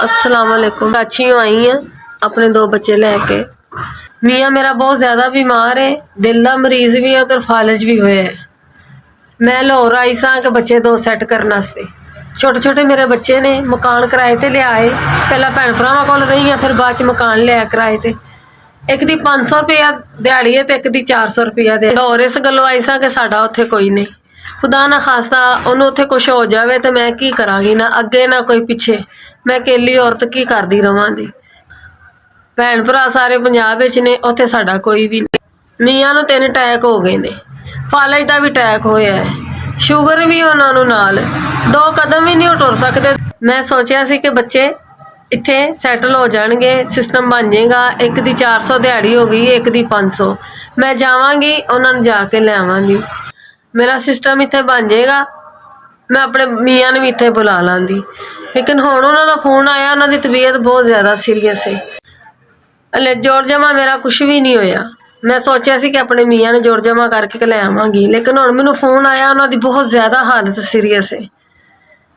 अस्सलाम वालेकुम। कराची आई हाँ अपने 2 बच्चे लैके। मियाँ मेरा बहुत ज़्यादा बीमार है, दिल का मरीज़ भी है तो फालज भी हुए है। मैं लाहौर आई सा कि बच्चे 2 सैट करने वास्ते। छोटे छोटे मेरे बच्चे ने, मकान किराए ते लिया है। पहला भैन भरावां कोल रही हाँ, फिर बाद च मकान लिया किराए ते। एक दी 500 रुपया दिहाड़ी है तो एक दी 400 रुपया दे। लाहौर इस गल्लों आई सा कि साडा उत्थे कोई नहीं, खुदा ना खास्ता उन्होंने उत्थे कुछ हो जाए तो मैं की करांगी, ना अगे ना कोई पिछे। मैं अकेली औरत की करदी रवांगी। भैन भरा सारे पंजाब विच ने, उत्थे साडा कोई भी नहीं। मियाँ नूं 3 अटैक हो गए ने, फालज का भी अटैक होया है, शुगर भी उन्होंने नाल, 2 कदम भी नहीं टुर सकते। मैं सोचा सी कि बच्चे इत्थे सैटल हो जाएंगे, सिस्टम बन जाएगा। एक दी 400 दिहाड़ी हो गई, एक दी 500। मैं जावांगी उन्होंने जाके ले आवांगी, मेरा सिस्टम इत्थे बन जाएगा। मैं अपने मियाँ ने भी इत्थे बुला लांगी। लेकिन हुण उन्होंने फोन आया, उन्होंने तबीयत बहुत ज़्यादा सीरीयस है। हले जोड़ जमा मेरा कुछ भी नहीं होया। मैं सोचा सी कि अपने मियाँ ने जोड़ जमा करके ले आवांगी, लेकिन हुण मैनूं फोन आया उन्होंने बहुत ज़्यादा हालत सीरीयस है।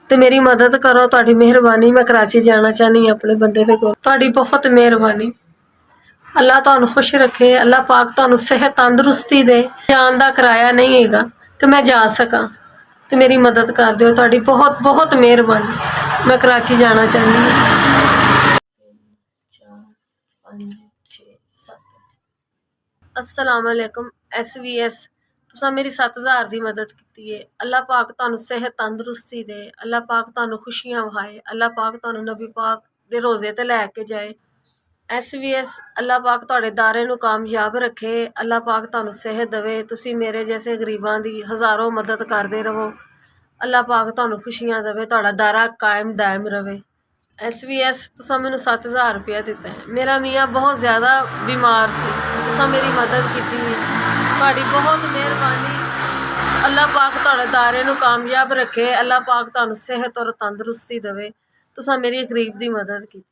तो मेरी मदद करो, तुहाडी मेहरबानी। मैं कराची जाना चाहनी अपने बंदे दे कोल, तुहाडी बहुत मेहरबानी। अल्लाह तुहानूं खुश रखे, अल्लाह पाक तुहानूं सेहत तंदुरुस्ती दे। जान दा किराया नहीं हैगा कि मैं जा सकां, तो मेरी मदद कर दिओ, तुहाडी बहुत बहुत मेहरबानी। मैं कराची जाना चाहनी हां। 4 5 6 7। अस्सलाम वालेकुम। SVS तुसां मेरी 7000 दी मदद की है। अल्लाह पाक तुहानूं सेहत तंदुरुस्ती दे, अल्लाह पाक तुहानूं खुशियां वहाए, अल्लाह पाक तुहानूं नबी पाक दे रोज़े ते लैके जाए। SVS अल्लाह पाक तुहाडे दारे नूं कामयाब रखे, अल्लाह पाक तुहानूं सेहत देवे, तुसीं मेरे जैसे गरीबां दी हज़ारों मदद करदे रहो। अल्लाह पाक तुहानूं खुशियां देवे, तुहाडा दारा कायम दायम रवे। SVS तुसां मैनूं 7000 रुपया दिता है। मेरा मियाँ बहुत ज़्यादा बीमार सी, तुसां मेरी मदद की है, तुहाडी बहुत मेहरबानी। अल्लाह पाक तुहाडे दारे नूं कामयाब रखे, अल्लाह पाक तुहानूं सेहत और तंदुरुस्ती देवे। तुसां मेरी गरीब दी मदद की।